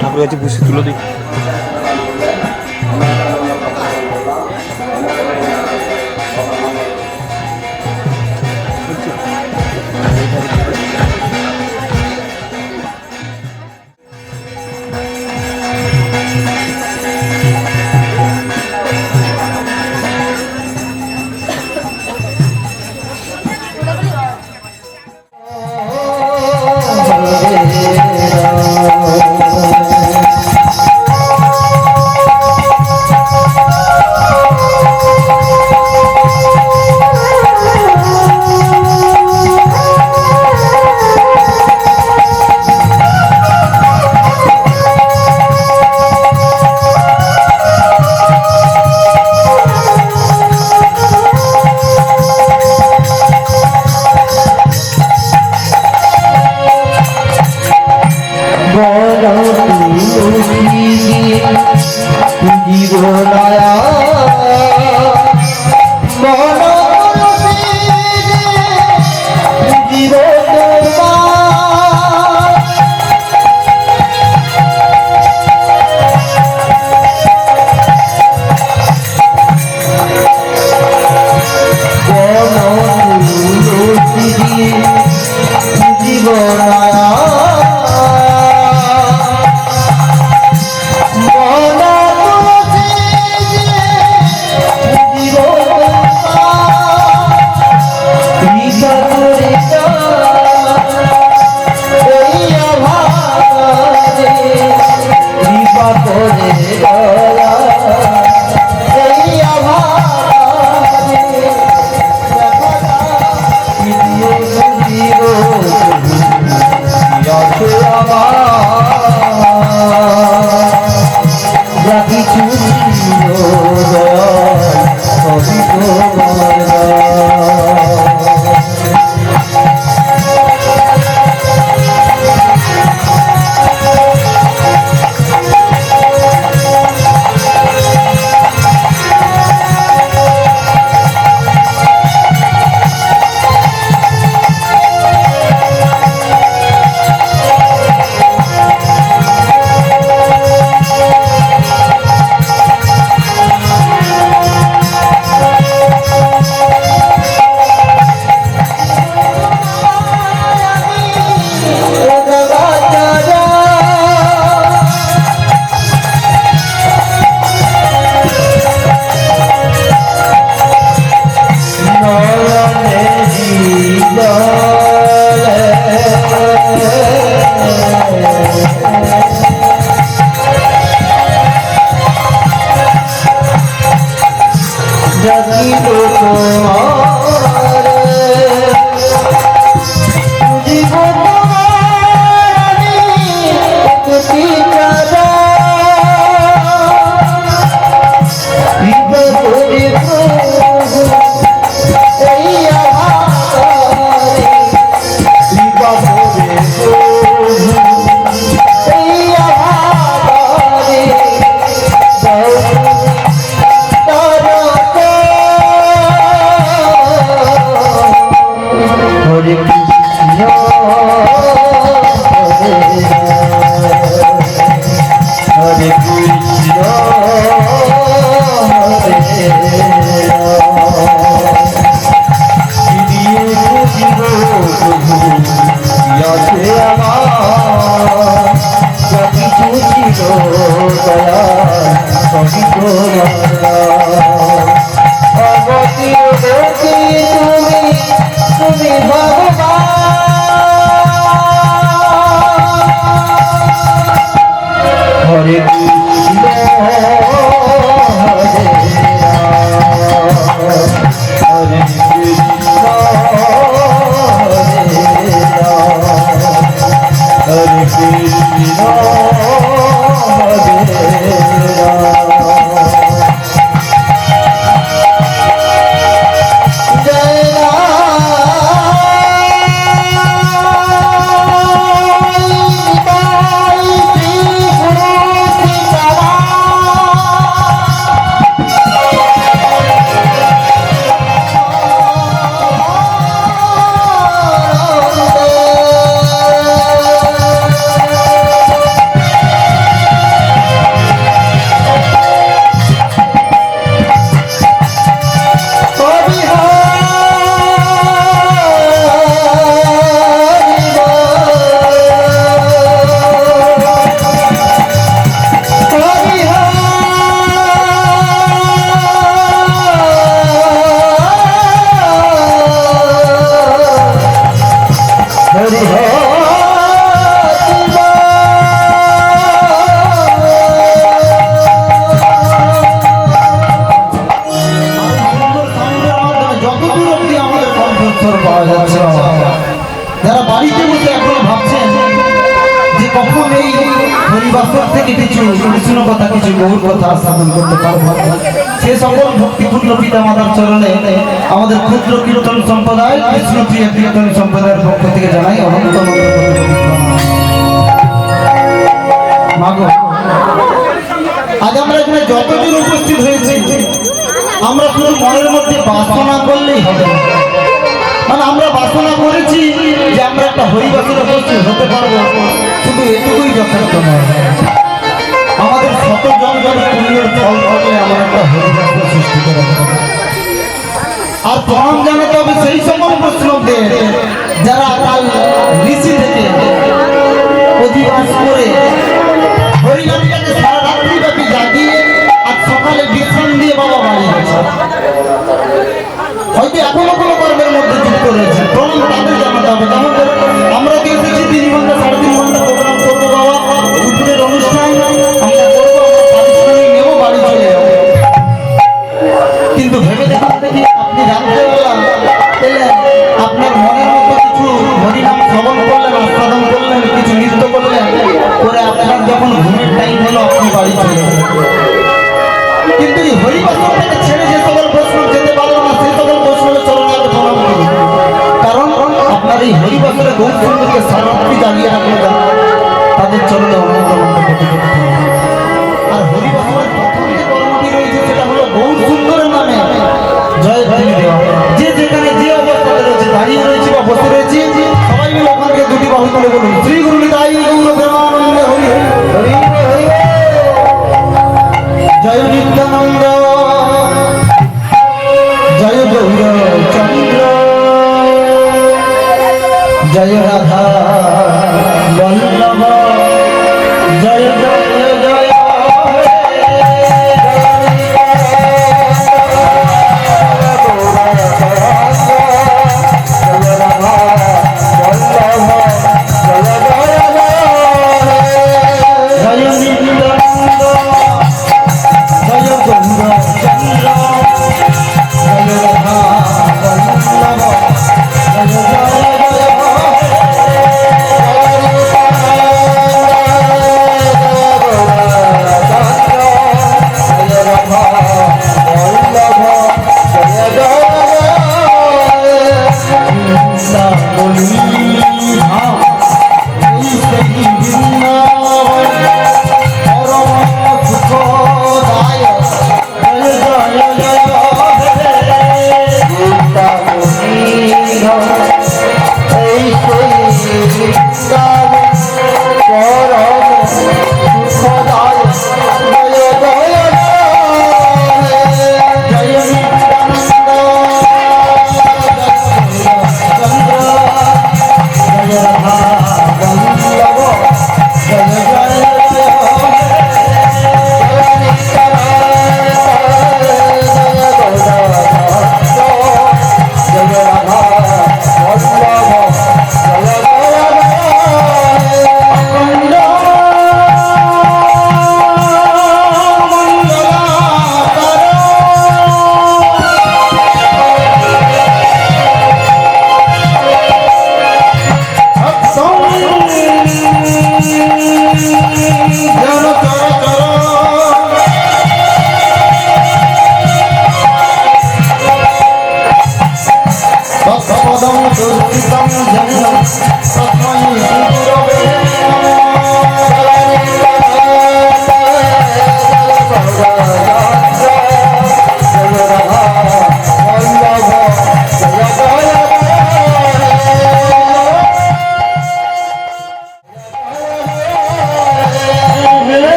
ঠাকুর আছে বুঝে তুলে দিই। Hare Krishna, Hare আমার যা কিছু ছিল দয়া সবই তোমার অবতীর গতি তুমি ভগবান হরে কৃষ্ণ হরে হরে কৃষ্ণ হরে কৃষ্ণ যারা বাড়িতে বসে এখনো ভাবছেন যে কখন এই হরিবাসর থেকে কিছু কৃষ্ণ কথা কিছু গৌর কথা শ্রবণ করতে পারবো সে সকল ভক্তি ক্ষুদ্র পিতা মাতার চরণে আমাদের ক্ষুদ্র কীর্তন সম্প্রদায় কৃষ্ণপ্রিয় কীর্তন সম্প্রদায়ের পক্ষ থেকে জানাই অনন্ত মাগো। আজ আমরা এখানে যতদিন উপস্থিত হয়েছি আমরা শুধু মনের মধ্যে বাসনা করলেই হবে, মানে আমরা বাসনা করেছি যে আমরা একটা হরিবাসের উপস্থিত হতে পারবো, শুধু এটুকুই যথেষ্ট নয়। আমাদের শত জন পুণ্যের ফল পাবে আমরা একটা হরিবাসের সৃষ্টি করে আর প্রণাম জানাতে হবে সেই সকল বৈষ্ণবদের যারা কাল ঋষি থেকে অধিবাস করে হরিনামটাকে সারা রাত্রি ব্যাপী জাগিয়ে আর সকালে বিশ্রাম দিয়ে বাবা বাড়ি গেছে। হয়তো এখনো কোনো কর্মের মধ্যে যুক্ত রয়েছে, প্রণাম তাদের জানাতে হবে। যেমন আমরা দিয়েছি 3 ঘন্টা 3.5 ঘন্টা প্রোগ্রাম করবো বাবা, দুপুরের অনুষ্ঠান আমরা করবো, আমরা পারিশ্রমিক নেবো, বাড়ি চলে যাবো। কিন্তু ভেবে দেখুন দেখি আপনি রাত্রেবেলা এলেন, আপনার মনের মতো কিছু হরিনাম শ্রবণ করলেন, আস্বাদন করলেন, কিছু নৃত্য করলেন, করে আপনার যখন ঘুমের টাইম হলো আপনি বাড়ি চলে যাবেন। কিন্তু এই হরিবাসনটাকে ছেড়ে যে সকল বৈষ্ণব যেতে পারলো না সেই সকল বৈষ্ণবের চরণে আগে প্রণাম করুন, কারণ আপনার এই হরিবাসনে গৌর সুন্দরকে সারাত্রি জাগিয়ে রাখলে তাদের চরণে অনন্ত করতে আর হরিবাসনের প্রথম যে কর্মটি রয়েছে সেটা হলো গৌর সুন্দরের নামে জয় ভক্তি দেওয়া। যে যেখানে যে অবস্থাতে রয়েছে, দাঁড়িয়ে রয়েছে বা বসে রয়েছে, সবাই মিলে ওখান থেকে দুটি বাহু তুলে বলুন শ্রী গুরু নিতাই গৌর প্রেমানন্দে হরি হরি হরি জয় নিত্যানন্দ জয় গৌর চন্দ্র জয় রাধা বল্লভ জয় জয়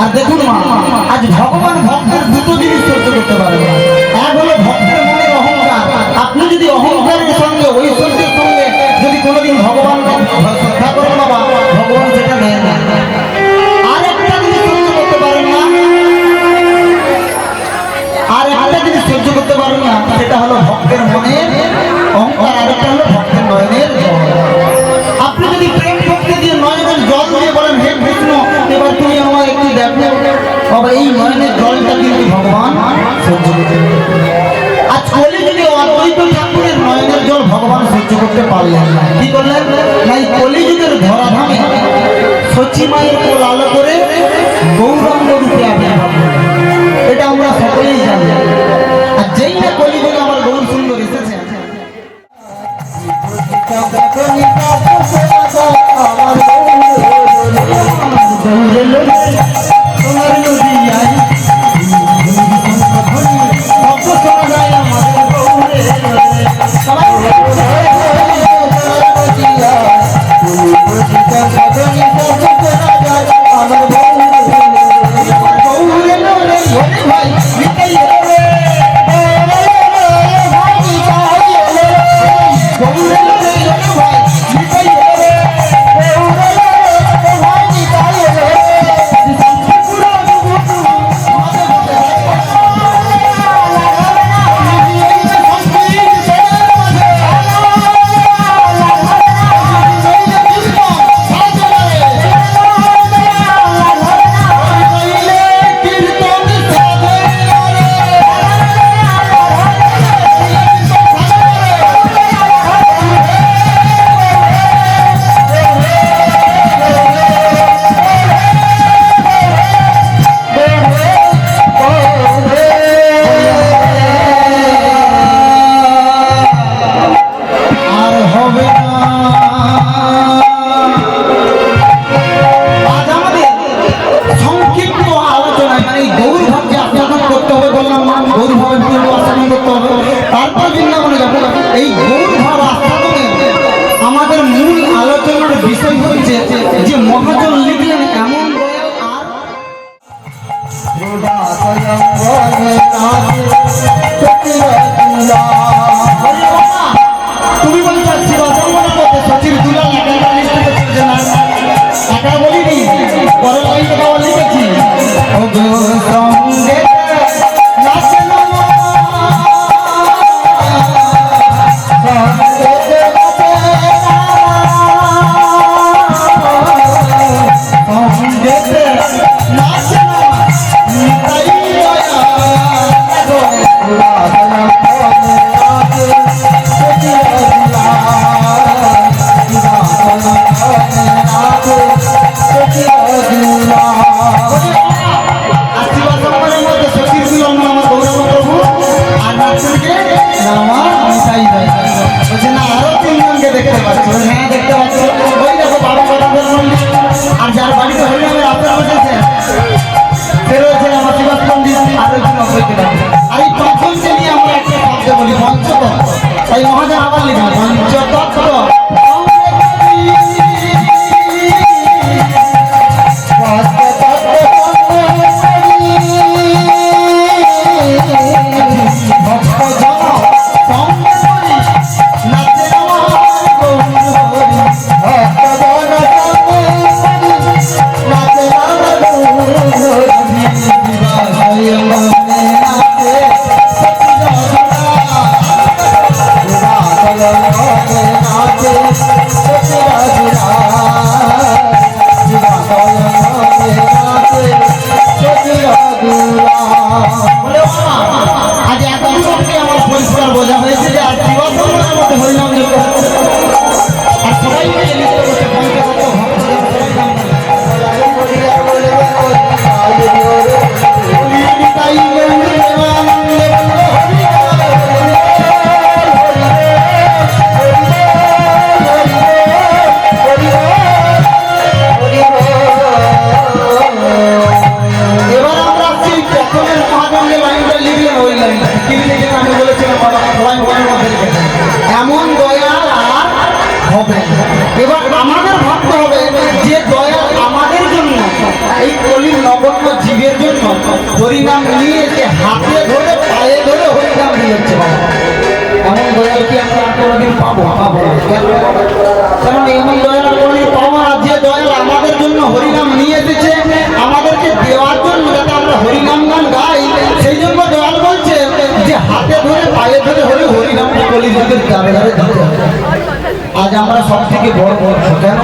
আর দেখুন মা, আজ ভগবান ভক্তের দুটো জিনিস সহ্য করতে পারে না। এক হলো ভক্তের মনের অহংকার। আপনি যদি অহংকারের সঙ্গে ঐশ্বর্যের সঙ্গে যদি কোনোদিন ভগবান শ্রদ্ধা করেন বাবা, ভগবান সেটা নেয় না। আর একটা জিনিস সহ্য করতে পারেন না, আর একটা জিনিস সহ্য করতে পারেন না, সেটা হলো ভক্তের মনের অহংকার, আর একটা হলো ভক্তের নয়নের জল। আপনি যদি প্রেম ভক্তি দিয়ে নয়নের জল দিয়ে বলেন, হে কৃষ্ণ এবার তুমি আমার একটু দেখো, বাবা এই নয়নের জলটা কিন্তু ভগবান সহ্য করতে পারে। আজ কলিযুগে অদ্বৈত ঠাকুরের নয়নের জল ভগবান সহ্য করতে পারলেন না। কি করলেন না, এই কলিযুগের ধরাধামে সচি মায়ের কোল আলো করে গৌরাঙ্গ রূপে আবির্ভাব করলেন। এটা আমরা সকলেই জানি। আর যেই না কলিযুগে আমার গৌর সুন্দর এসেছে, তুমি বলছো শিবাজঙ্গনের মধ্যে সচির দুলাল একা লিখতে চলছে না, একা বলিনি, পরের লাইনে বাবা লিখেছি, ও গো সঙ্গে নাচে নামা আর যার বাড়িতে হরিনামের আপনার বসেছে সে রয়েছে আমার শিবাস পন্ডিত, আর রয়েছেন অদ্বৈত ঠাকুর। আর এই পাঁচজনকে নিয়ে আমরা একটা শব্দ বলি পঞ্চতত্ত্ব। তাই মহাজন আবার লিখবেন পঞ্চতত্ত্ব। আজ এত আমার পরিষ্কার বোঝা হয়েছে যে আর শিবাজঙ্গনের মধ্যে হরিনাম যোগ আর সবাই মিলে লিখতে বসে পঞ্চতত্ত্ব এমন দয়া আর হবে। এবার আমাদের ভাবতে হবে যে দয়া আমাদের জন্য এই কলির নগণ্য হরিনাম নিয়ে যে হাতে ধরে পায়ে ধরে হরিনাম দিয়েছে বাবা। এমন দয়াল কি আমরা আর কোনোদিন পাবো পাবো না। কারণ এমন দয়াল আর কোনোদিন পাবো না যে দয়াল আমাদের জন্য হরিনাম নিয়ে এসেছে, আমাদেরকে দেওয়ার জন্য, যাতে আমরা হরিনাম গান গাই। সেই জন্য দয়াল বলছে যে হাতে ধরে পায়ে ধরে হলে হরিনামটা কলিযুগের দ্বারে দ্বারে দিতে হবে। আজ আমরা সব থেকে বড় বড় কেন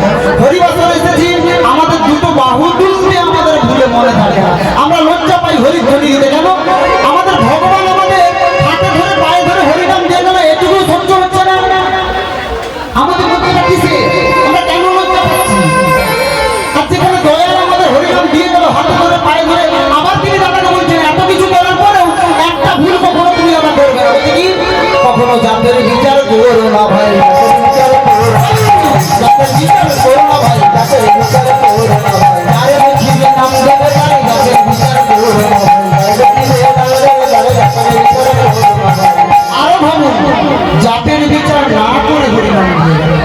হরিবাসন এসেছি, আমাদের দুটো বাহু তুলতে আমাদের ভুলে মনে থাকে না। আমরা লজ্জা পাই হরিধ্বনি দিতে। কেন? আমাদের ভগবান আমাদের হাতে ধরে পায়ে ধরে হরিনাম দিয়ে গেল, এটুকু সহ্য হচ্ছে না। আমাদের মধ্যে কিসে আমরা কেন লজ্জা পাচ্ছি? আর যেখানে দয়াল আমাদের হরিনাম দিয়ে গেল হাতে ধরে পায়ে ধরে, আবার তিনি দাদাকে বলছেন এত কিছু করার পরেও একটা ভুল কখনো তুমি আবার করবে না। বলছে কি? কখনো জাতের বিচার করো না ভাই, জাতের বিচার করো না ভাই, জাতের বিচার করো না ভাই, আরে দেখিবে নাম দেবে তাই জাতের বিচার করো না ভাই, আরো ভাবুন জাতের বিচার না করে হরিনাম দিয়ে গেল।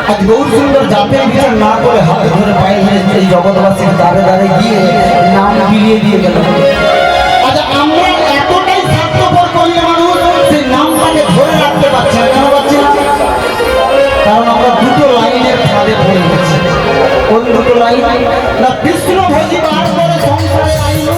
আজ বহু সুন্দর জাতের বিচার না করে হাতে ধরে পায়ে ধরে এই জগৎবাসীর দ্বারে দ্বারে গিয়ে নাম বিলিয়ে দিয়ে গেল। আচ্ছা আমরা এতটাই স্বার্থপর করিয়ে মানুষ সেই নামটাকে ধরে রাখতে পারছি না। কেন পারছি না? কারণ আমরা দুটো লাইনের ফাঁদে পড়ে গেছি। কোন দুটো লাইন? না কৃষ্ণ ভজিবার করে সংসারে আইলো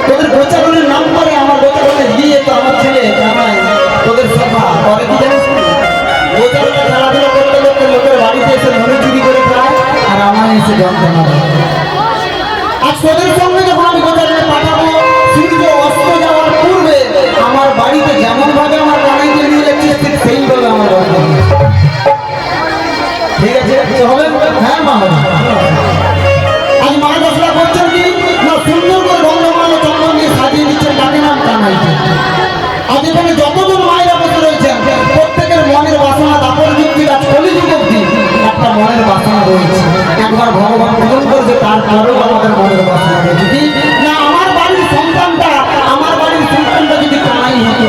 তোদের গোচারণের নাম করে আমার গোচারণে গিয়ে তো আমার ছেলে জামাই তোদের সভা করে কি জানিস? গোচারণে খেলাধুলা করতে করতে লোকের বাড়িতে এসে ধরে চুরি করে খায় আর আমার এসে যন্ত্রণা দেয়। আজ তোদের সঙ্গে যখন আমি গোচারণে পাঠাবো, সূর্য অস্ত যাওয়ার পূর্বে আমার বাড়িতে যেমন ভাবে আমার বানাইতে নিয়ে যাচ্ছিস ঠিক সেইভাবে আমার বাড়িতে। ঠিক আছে হবে? হ্যাঁ মা হবে। আজ মা দশরা করছেন কি না সুন্দর করে গন্ধমাল চন্দন দিয়ে সাজিয়ে দিচ্ছেন, তাকে নাম কানাই। আজ এখানে যতজন মায়েরা বসে রয়েছেন প্রত্যেকের মনের বাসনা দাপর যুক্তি আজ কলিযুগ অবধি একটা মনের বাসনা রয়েছে। একবার ভগবান পূরণ করছে, তারপরেও আমাদের মনের বাসনা রয়েছে কি না আমার বাড়ির সন্তানটা যদি কানাই হতো।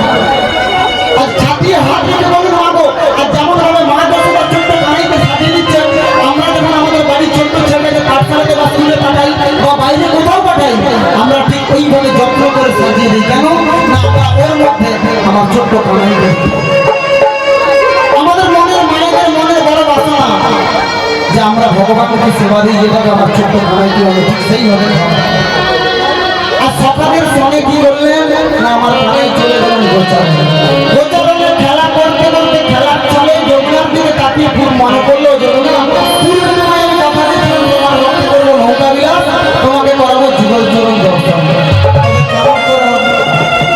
আজ ছাতিয়ে হাত রেখে বলুন মাগো, আর যেমন ভাবে মা দশরা ছোট্ট কানাইকে সাজিয়ে দিচ্ছেন, আমরা যখন আমাদের বাড়ির ছোট্ট ছেলেকে পাঠশালাতে বা স্কুলে পাঠাই বা বাইরে কোথাও পাঠাই, আমরা ঠিক ওইভাবে যত্ন করে সাজিয়ে দিই। কেন না আমরা ওর মধ্যে আমার ছোট্ট কানাই দেখি। আমাদের মনের মায়েদের মনের বড় বাসনা যে আমরা ভগবানকে সেবা দিই, যেটাকে আমার ছোট্ট কানাইকে আমি ঠিক সেইভাবে। আর সকালের সঙ্গে কি বললেন না আমার কানাই চলে গেলেন গোচারণে খেলা করতে করতে খেলার চলে যমুনার দিকে তাকিয়ে খুব মনে করলো যমুনা পূর্বে তোমায় আমি কথা দিয়েছিলাম তোমার লক্ষ্য করবো নৌকা বিলাস, তোমাকে করাবো যুগল চরণ দর্শন।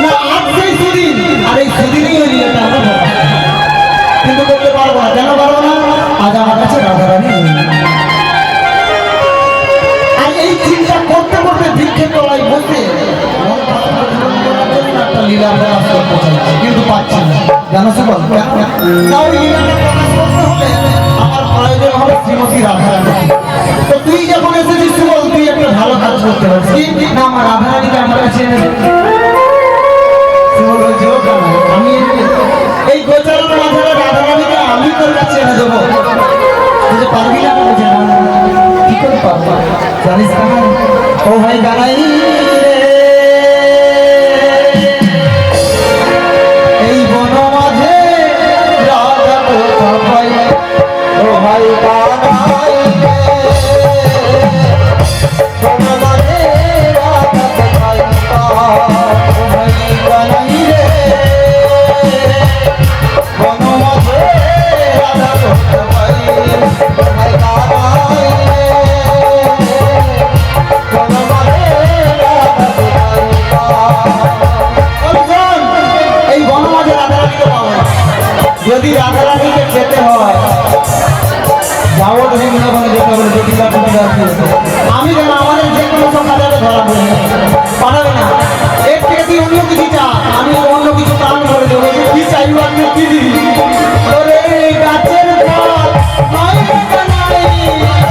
না আজ সেই সুদিন, আর এই সুদিনই ওই লীলাটা আমরা কিন্তু করতে পারবো না। কেন পারবো না? আজ আমার কাছে রাধারানী নেই। আর এই চিন্তা করতে করতে বৃক্ষের তলায় বসে একটা লীলা প্রকাশ করতে চাইছি, কিন্তু পাচ্ছি না। জানো সে বল না ওই লীলাটা প্রকাশ করতে হলে আমার প্রয়োজন হবে শ্রীমতী রাধারানী। তো তুই যখন এসেছিস সুবল, তুই একটা ভালো কাজ করতে পারছিস না আমার রাধারানীকে আমার কাছে এনে দে। সুবল বলছে ও কেন আমি এই গোচারণ মাঝে রাধারানীকে আমি তোর কাছে এনে দেবো। তুই পারবি না? বলছে না কি করে পারবো জানিস না ও ভাই গানাই এই যদি রাধারানীকে যেতে হয় যাবো তুমি মনে যেতে হবে যদি আমি যেন আমাদের যে কোনো সব কাজে ধরা পড়ে পাঠাবে না এর থেকে তুই অন্য কিছু চা আমি অন্য কিছু প্রাণ করে দেবো কি চাইবো আপনি কি দিবি ওরে গাছের ফল নয় কানাই নয়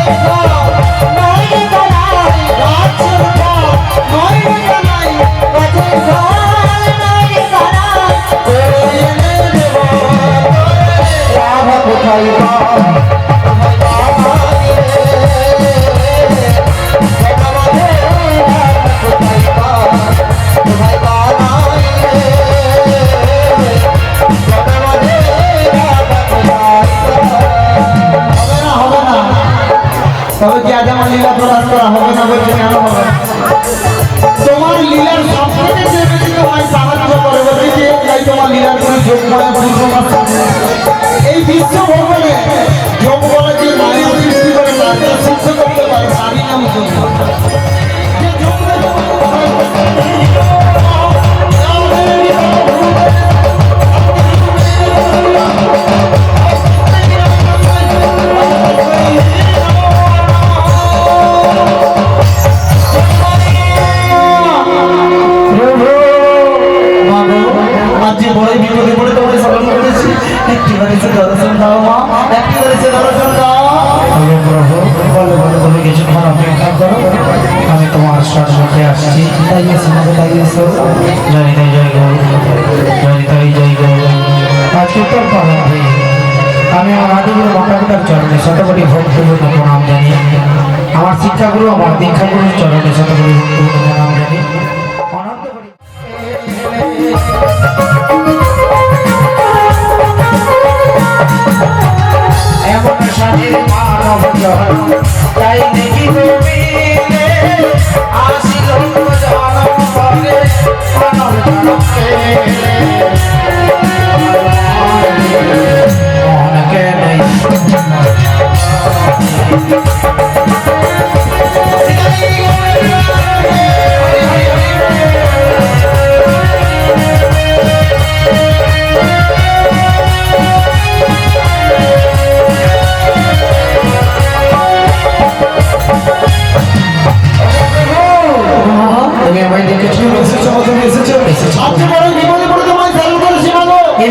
কানাই গাছের ফল নয় কানাই গাছের ফল নয় কানাই ওরে এনে দেব রাধা কোথায় তবে কি আজ আমার লীলা প্রকাশ করা হবে না বলছে কেন হবে তোমার লীলার সব থেকে যে বেশি তোমায় সাহায্য করে বলছে যে তাই তোমার লীলার কোনো যোগমায়া এই বিশ্ব ভগবানে যোগ বলে যে মায়া সৃষ্টি করে তাকে সিদ্ধ করতে পারে তারই নাম যোগ বড়ই বিপদে পড়ে তোমাকে স্মরণ করেছি একটিবারে সে দর্শন দাও মা একটিবারে সে দর্শন দাও বলে বলে তুমি কিছুক্ষণ অপেক্ষা করো আমি তোমার সম্মুখে আসছি তাই এসো আমাকে তাই এসো জয় তাই জয় গো জয় তাই জয় গো আজকে তোর পালন হয়ে আমি আমার আদিগুলো মাতাপিতার চরণে শতকোটি ভক্তিপূর্ণ প্রণাম জানি আমার শিক্ষাগুরু আমার দীক্ষাগুরুর চরণে শতকোটি ভক্তিপূর্ণ প্রণাম জানি অনন্ত করি এমন সাজের মানব জন তাই দেখি তুমি আসিল জনম পরে মানব জনমকে মনকে নেই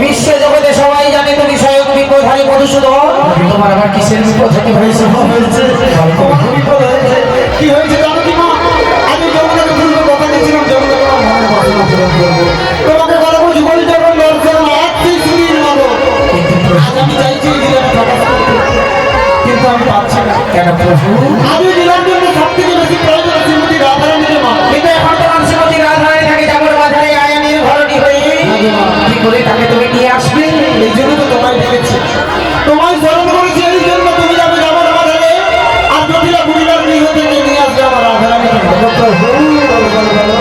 বিশ্ব জগতে সবাই জানে তুমি স্বয়ং বিপদহারী মধুসূদন তোমার আবার কিসের বিপদ হতে হয়েছে কি হয়েছে জানো কি মা আমি যমুনাকে ভুলবো কথা দিয়েছিলাম যমুনাকে আমার মনে বাসনা পূরণ করবো তোমাকে বলবো জীবন যখন দর্শন আজকে শুনিয়ে নেবো আজ আমি চাইছি কিন্তু আমি পাচ্ছি না কেন প্রভু আমি লীলার জন্য সব থেকে বেশি প্রয়োজন শ্রীমতী রাধারানীকে মা কিন্তু এখন তো শ্রীমতী রাধারানী থাকে যেমন বাজারে আয়ানির ঘরটি হয়ে কি করে তাকে তুমি নিয়ে আসবে এই জন্য তো তোমায় ডেকেছি তোমায় স্মরণ করেছি এই জন্য তুমি যাবে যাবার বাজারে আর জটিলা বুড়িলার গৃহ থেকে নিয়ে আসবে আমার রাধারানীকে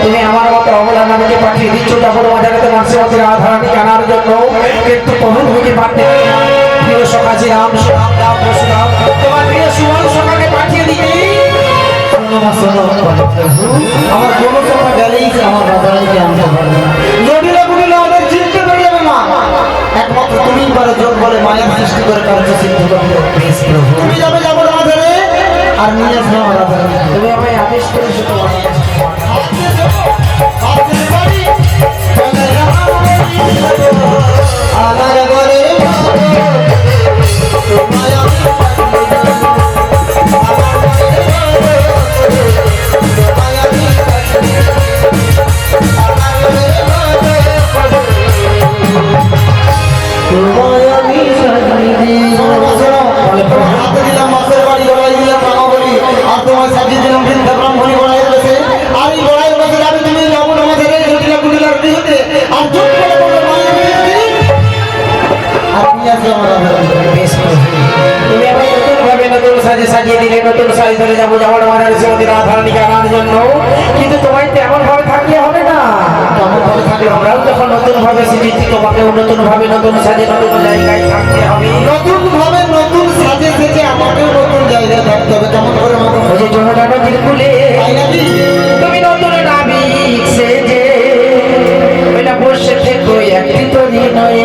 তুমি আমার মতো অবলা নামকে পাঠিয়ে দিচ্ছ যাবার বাজারে তোমার শ্রীমতী রাধারানীকে আনার জন্য কিন্তু কখন হতে পারতে প্রিয় সকাশী রাম শ্যাম রাম পরশুরাম তোমার প্রিয় সুমন সকাকে পাঠিয়ে দিবি আমার কোনো সময় গেলেই আমার রাধারানীকে আনতে পারবে না জটিলা বুড়িলা আমাদের চিনতে পেরে যাবে মা একমাত্র তুমি পারো যোগ বলে মায়ের সৃষ্টি করে কার্য সিদ্ধ করতে তুমি যাবে যাবো রাধারে আর নিয়ে আসবে আমার রাধারানী তুমি আমায় আদেশ করেছো তোমার আমার ঘরে সাজিয়ে দিলে নতুন সাজ ধরে যাবো যাওয়ার মাঝারে শ্রীমতী রাধারানীকে আনার জন্য কিন্তু তোমায় তেমন ভাবে থাকলে হবে না তেমন ভাবে থাকলে আমরাও যখন নতুন ভাবে সেজেছি তোমাকেও নতুন ভাবে নতুন সাজে নতুন জায়গায় থাকতে হবে নতুন ভাবে নতুন সাজে সেজে আমাকেও নতুন জায়গায় থাকতে হবে কেমন করে ওই যে যমুনা নদীর কূলে তুমি নতুন নাবিক সেজে ওইটা বসে থেকো একটি তরি নয়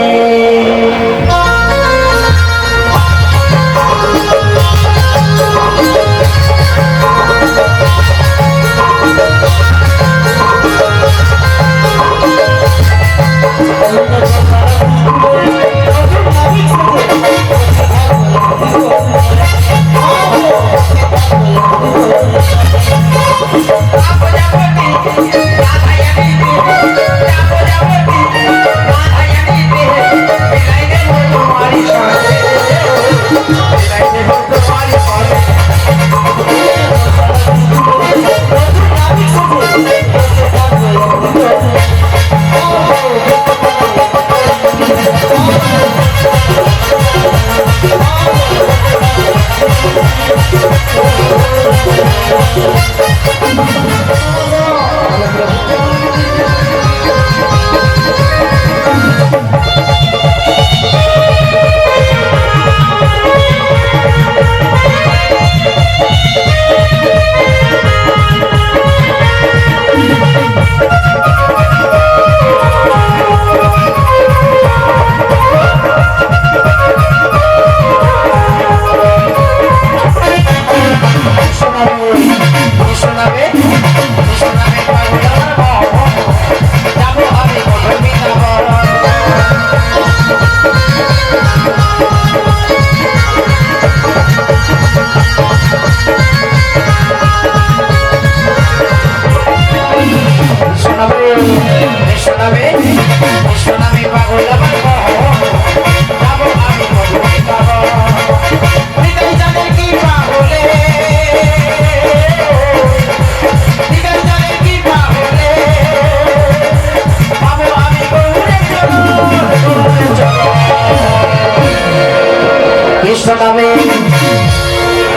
কৃষ্ণ নামে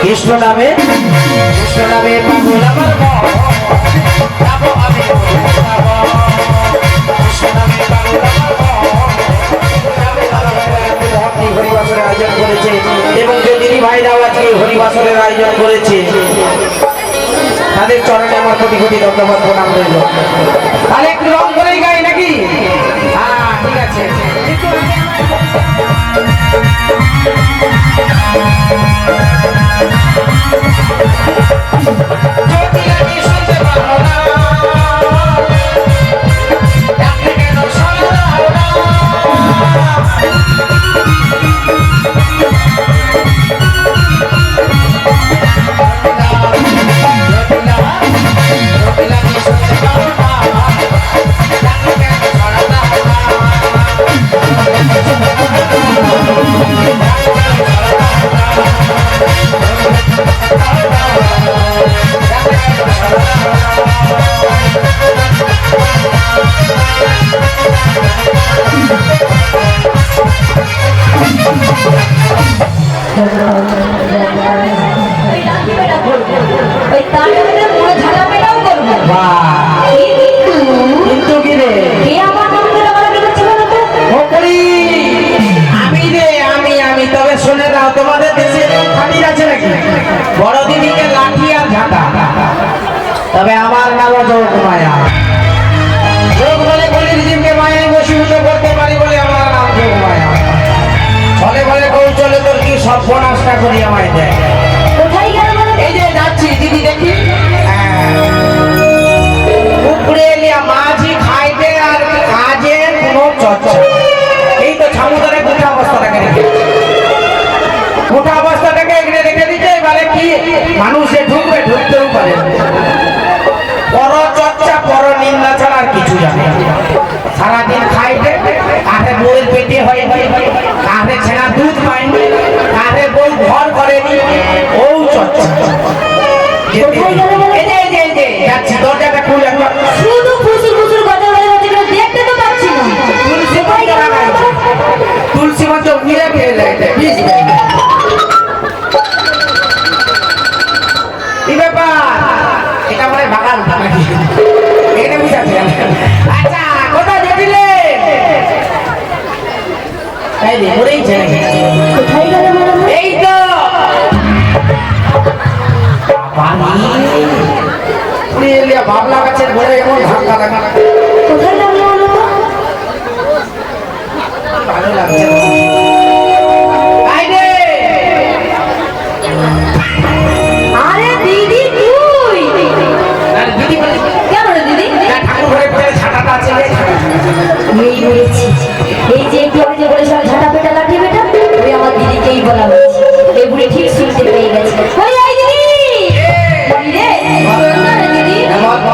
কৃষ্ণ নামে কৃষ্ণ নামে পাগল আমার মন যাবো আমি কৃষ্ণ নামে পাগল আমার মন হরিবাসরের আয়োজন করেছে এবং যে দিদি ভাইরাও আজকে হরিবাসরের আয়োজন করেছে তাদের চরণে আমার কোটি কোটি ধন্যবাদ প্রণাম রইল। তাহলে একটু রং করেই গাই নাকি? হ্যাঁ ঠিক আছে। তোমাদের দেশে খাতির আছে নাকি? বড় দিদিকে লাঠি আর ঝাঁটা, তবে আমার নাম যোগমায়া। যোগ বলে কলির মায়ায় বশীভূত করতে পারি বলে আমার নাম যোগমায়া। ছলে বলে কৌশলে তোর কি সর্বনাশটা করি আমায় দেয়। এই যে যাচ্ছি দিদি দেখি উপরে এলিয়া মাঝি খাইতে আর কাজের কোনো চর্চা। এই তো ছামুদারে গোটা অবস্থাটাকে রেখে গোটা অবস্থাটাকে এখানে রেখে দিচ্ছে। এবারে কি মানুষে ঢুকবে, ঢুকতেও পারে পর চর্চা পর নিন্দা ছাড়া আর কিছু জানে। সারাদিন খাইতে কাঠে বউয়ের পেটে হয়, কাঠে ছেনা দুধ পায়নি, কাঠে বউ ঘর করেনি, ও চর্চা। যাচ্ছি দরজাটা খুলে একবার শুধু ফুসুর ফুসুর কথা বলে দেখতে তো পাচ্ছি না। তুলসী মঞ্চ ঘুরে ফিরে যায় কি ব্যাপার? এটা মানে বাগান নাকি এখানে বুঝাচ্ছি। আচ্ছা কোথায় যেছিলে? এই তো বাবলা গাছের ঘরে এমন ধাক্কা লাগা ভালো লাগছে। আরে দিদি তুই কেন রে দিদি? ঠাকুর ঘরে ঘরে ছাটাটা আছে। এই বলেছি, এই যে একটু আগে যে বলেছিলাম ঝাঁটা পেটা লাঠি বেটা, ওই আমার দিদিকেই বলা হয়েছে। এই বুড়ি ঠিক শুনতে পেয়ে গেছে। ওই এই দিদি রে দিদি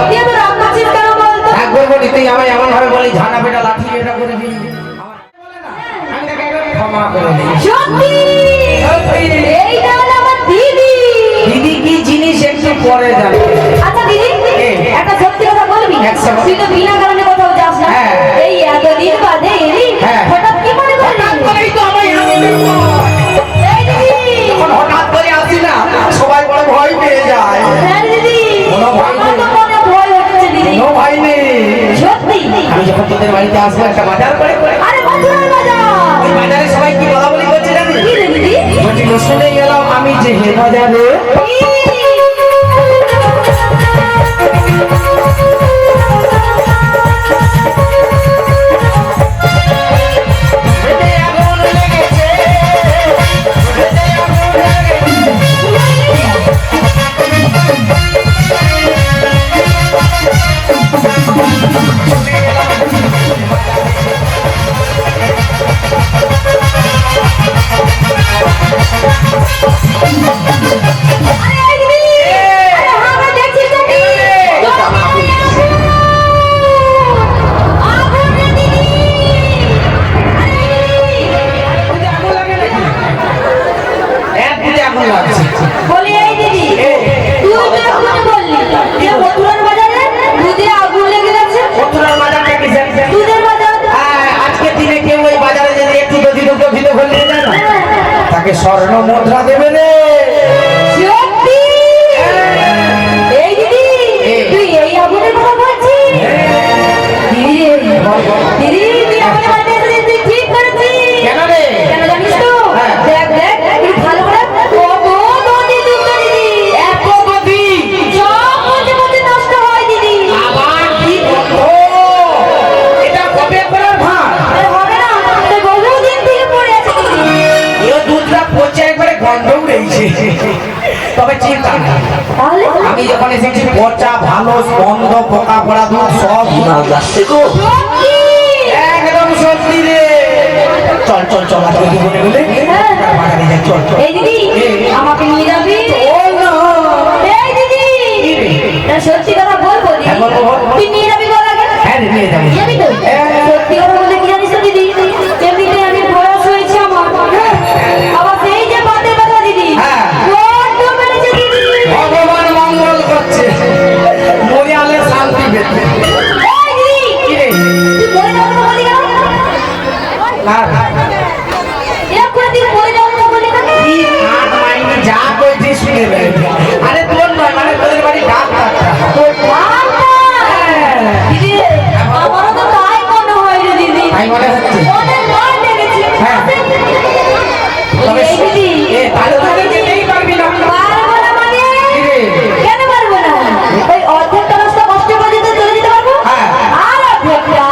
তুই তো রাগ করছিস কেন বলতো? রাগ করবো নি, তুই আমায় এমন ভাবে বলি ঝাঁটা পেটা লাঠি এটা করে দিই। আমি তাকে ক্ষমা করে দিই। সত্যি এইটা হলো আমার দিদি। দিদি কি জিনিস একটু পরে জানবে। আচ্ছা দিদি একটা সত্যি কথা বলবি? তুই তো বিনা কারণে কোথাও যাস না, এই এত দিন বাদে এলি, হঠাৎ কি মনে করলি? করেই তো আমি এই দিদি যখন হঠাৎ করে আসি না সবাই বড় ভয় পেয়ে যায়। হ্যাঁ দিদি কোনো ভয় আমার তো নেই। মনে ভয় হচ্ছে দিদি। কোনো ভয় নেই। সত্যি আমি যখন তোদের বাড়িতে আসবো একটা বাজার করে আরে মধুরার বাজার ওই বাজারে সবাই কি বলা বলি করছে জানিস? কি রে দিদি? বলছি শুনে গেলাম আমি যে হে বাজারে তাকে স্বর্ণ মুদ্রা দেবে রে। সত্যি? এই দিদি, তুই এই আগুনের কথা বলছিস? দিদি রে, দিদি, তুই আমাকে বাড়িতে এসেছিস, তুই ঠিক করেছিস। কেন রে? কেন জানিস তো? দেখ, দেখ, তুই ভালো করে কত নদী ডুববে দিদি। এত নদী? সব পচে পচে নষ্ট হয় দিদি। আবার কি গন্ধ! এটা কবে করার ভার? আরে হবে না, তুই বহুদিন থেকে পড়ে আছে দিদি। এ দুধটা পচে একবারে গন্ধ উড়েছে। তবে চিন্তা নেই, তাহলে আমি যখন এসেছি পচা ভালো গন্ধ পোকা পড়া দুধ সব যাচ্ছে তো। সত্যি? একদম সত্যি রে। চল চল চল আজকে কি বলে বলে বাগানে যাই, চল চল। এই দিদি, আমাকে নিয়ে যাবি? ও না। এই দিদি, না সত্যি কথা বলবো দিদি। হ্যাঁ, বলবো, বল। তুই নিয়ে যাবি বল আগে। হ্যাঁ রে, নিয়ে যাবো। যাবি তো? সত্যি কথা বলতে কি জানিস তো দিদি, এমনিতে আমি বয়স হয়েছে আমার, আবার সেই যে বাদে ব্যথা দিদি, হ্যাঁ। বড্ড বেড়েছে দিদি। ভগবান মঙ্গল করছে, মরিয়ালে শান্তি পেতে। এই দিদি, কি রে? তুই মরে যাওয়ার কথা বলি কেন? না এরকম করে তুই মরে যাওয়ার কথা বলি কেন? কি কাট মাইনি যা কইছি শুনে রে। আরে তোর নয়, মানে তোদের বাড়ি ডাক্তারটা। তোর ডাক্তার? দিদি, আমারও তো তাই মনে হয় রে দিদি। তাই মনে হচ্ছে? অনেক ভয় লেগেছে। হ্যাঁ। তবে এই দিদি, তাহলে তোদের যেতেই পারবি না। পারবো না মানে? কি রে? কেন পারবো না? ওই অর্ধেকটা রাস্তা কষ্ট করে যেতে চলে যেতে পারবো? হ্যাঁ। আর অর্ধেকটা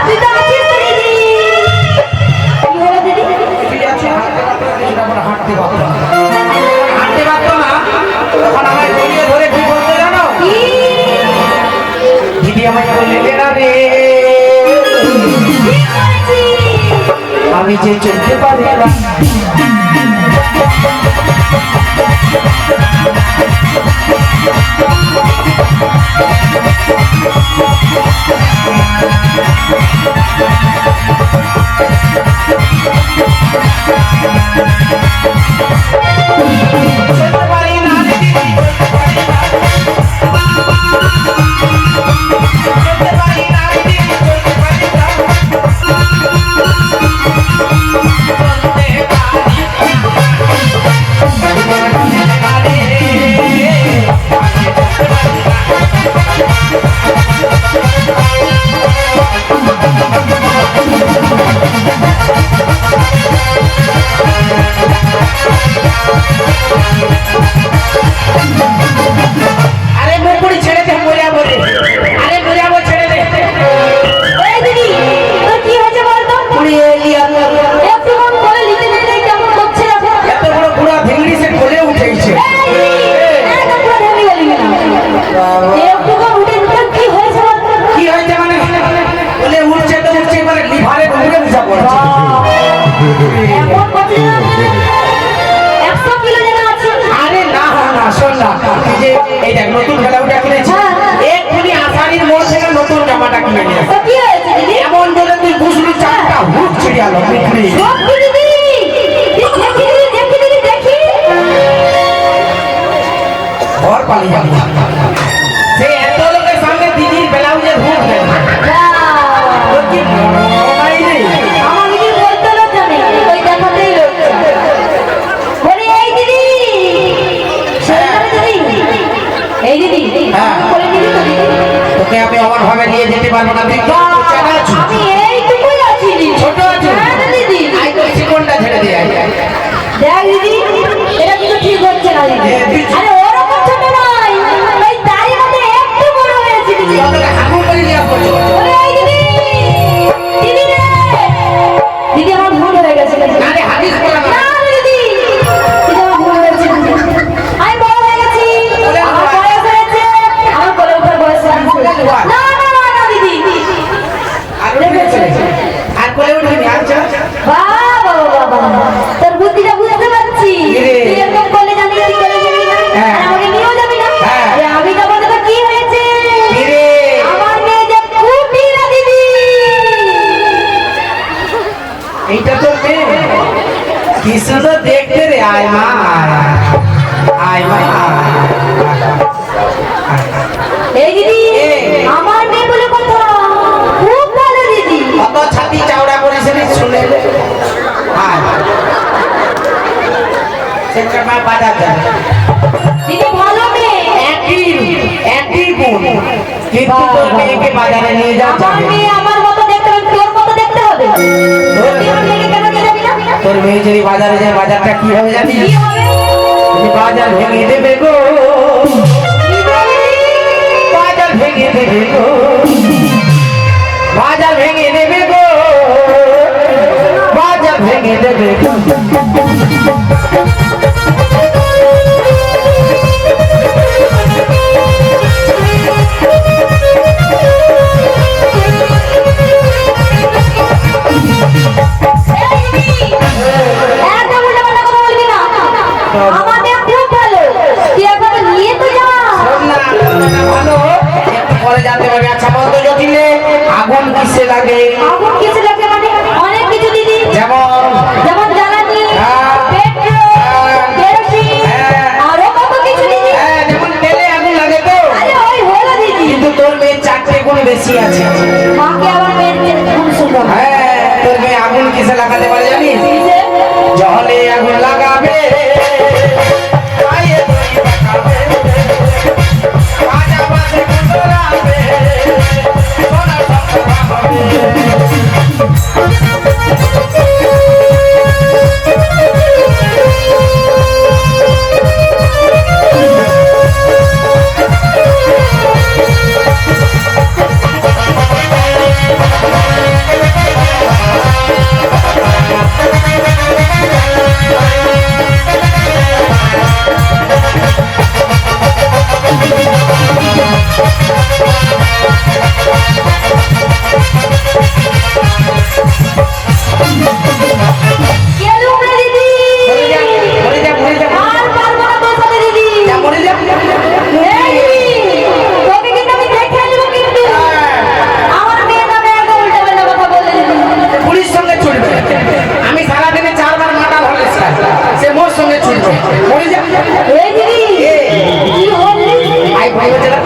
তুই তো আছিস তো দিদি। কি হলো দিদি? তুই আছো, হাঁটতে পারতো না। হাঁটতে পারতো না, তখন আমায় জড়িয়ে ধরে কি বলতে জানো? কি? দিদি আমায় বললে না রে, কি করেছিস? আমি যে চলতে পারি না। চলতে পারি না রে দিদি, চলতে পারি না রে দিদি, চলতে পারি না। আরে মুকুড়ি ছেড়ে দে, মরে যাবো রে। আরে মরে যাবো, ছেড়ে দে। এই দিদি, তোর কি হয়েছে বলতো? পুড়িয়ে লিয়া। একটু মন করে লিখে নিতে কেমন করছে দেখো। এত বড় পুরা ভেঙড়ি সে কোলে উঠেছে। একদম পুরো ভেঙে গেলি না। একটু মন উঠে নিতে কি হয়েছে বলতো? কি হয়েছে মানে? কোলে উঠছে তো উঠছে, এবারে লিভারে ঢুকে বুঝা পড়ছে। এমন করছে না, 100 কিলো জায়গা আছে। আরে না না, শোন না, এই যে এই দেখ নতুন খেলাটা কিনেছি, এক্ষুনি আষাঢ়ির মোড় থেকে নতুন জামাটা কিনে নিয়ে তো কি হয়েছে দিদি? এমন জোরে তুই বুঝলি চাপটা হুট ছিড়ে গেল বিক্রি। সত্যি দিদি? দেখি দিদি, দেখি দিদি, দেখি। ঘর পালিয়ে যাবো। সে এত লোকের সামনে দিদির ব্লাউজের হুট দেয় না। তোর কি মনে রে? আমার দিদি বলতে লজ্জা নেই, ওই দেখাতেই লজ্জা। বলি, এই দিদি, শোনো দিদি, এই দিদি, হ্যাঁ। বলে দিদি তো দিদি। তোকে আমি অমন ভাবে নিয়ে যেতে পারবো না, তুই তো চেনা আছিস। আমি এইটুকুই আছি দিদি। ছোট আছিস? হ্যাঁ না দিদি। আয় তোর জীবনটা ছেড়ে দিয়ে আয়। দেখ দিদি, এটা কিন্তু ঠিক হচ্ছে না দিদি। আরে ওরকম ছোট নয়, ওই দাড়ির মধ্যে একটু বড় হয়েছে দিদি। তোকে হাগু করে নিয়ে আসবো। বলে, এই দিদি, দিদি রে, দিদি আমার ভুল হয়ে গেছে দিদি। আরে হাদিস বলা না। না দিদি, দিদি আমার ভুল হয়েছে দিদি। আমি বড় হয়ে গেছি, আমার বয়স হয়েছে, আমার কোলে ওঠার বয়স হয়েছে। না না না না দিদি। আর উঠেছে। আর কোলে উঠবি, আচ্ছা। বাবা বাবা, তোর বুদ্ধিটা বুঝতে পারছি। কিরে? তুই এরকম করলে জানি তুই কোলে যাবি না, হ্যাঁ। আর আমাকে নিয়েও যাবি না। হ্যাঁ। আরে আমি যাবো না তো কি হয়েছে? কিরে? আমার মেয়ে যে কুটি না দিদি। এইটা তো মেয়ে। কি সুন্দর দেখতে রে। আয় মা, আয় মা, এই দিদি, আমার মেয়ে বলে কথা, খুব ভালো দিদি। অত ছাতি চাওড়া করেছে রে, শুনে আয়। সেটা বাজার যাবে দিদি ভালো মেয়ে। একই গুণ কিন্তু তোর মেয়েকে বাজারে নিয়ে যাওয়া আমার যাবে মেয়ে আমার মতো দেখতে হবে, তোর মতো দেখতে হবে। তুই আমার মেয়েকে কেন নিয়ে যাবি না? তোর মেয়ে যদি বাজারে যায় বাজারটা কি হবে জানিস কি হবে? বাজার ভেঙে দেবে গো বাজার ভেঙে দেবে গো বাজার ভেঙে দেবে গো বাজার ভেঙে দেবে গো একদম উল্টাপাল্টা কথা বলবি না। আমাদের খুব ভালো, তুই একবার নিয়ে তো যা। শোন না, ভালো একটু পরে জানতে পারবি আচ্ছা বলতো জটিলে আগুন কিসে লাগে আগুন কিছু লাগে মানে অনেক কিছু দিদি, যেমন যেমন জ্বালানি, হ্যাঁ। পেট্রোল, কেরোসিন, হ্যাঁ। আরো কত কিছু দিদি। হ্যাঁ যেমন তেলে আগুন লাগে তো আরে ওই হলো দিদি। কিন্তু তোর মেয়ে 4টে গুণ বেশি আছে মাকে আবার মেয়ের খুব সুন্দর। হ্যাঁ তোর মেয়ে আগুন কিসে লাগাতে পারে জানিস জলে আগুন লাগাবে পায়ে দড়ি পাকাবে, বাজা বাজে কুতরাবে, সোনা সংসার হবে। গেলুম রে দিদি। মরে যা, মরে যা, মরে যা, আর পারবো না তোর সাথে দিদি। যা, মরে যা। এই দিদি, তোকে কিন্তু আমি দেখে নেবো কিন্তু। আমার মেয়ের নামে একদম উল্টাপাল্টা কথা বললে দিদি। পুলিশ সঙ্গে ছুটবে আমি সারাদিনে 4বার মাথা ধরেছি সে মোর সঙ্গে ছুটবে মরে যা এই দিদি, কি হলো? আই ভাই বাচ্চারা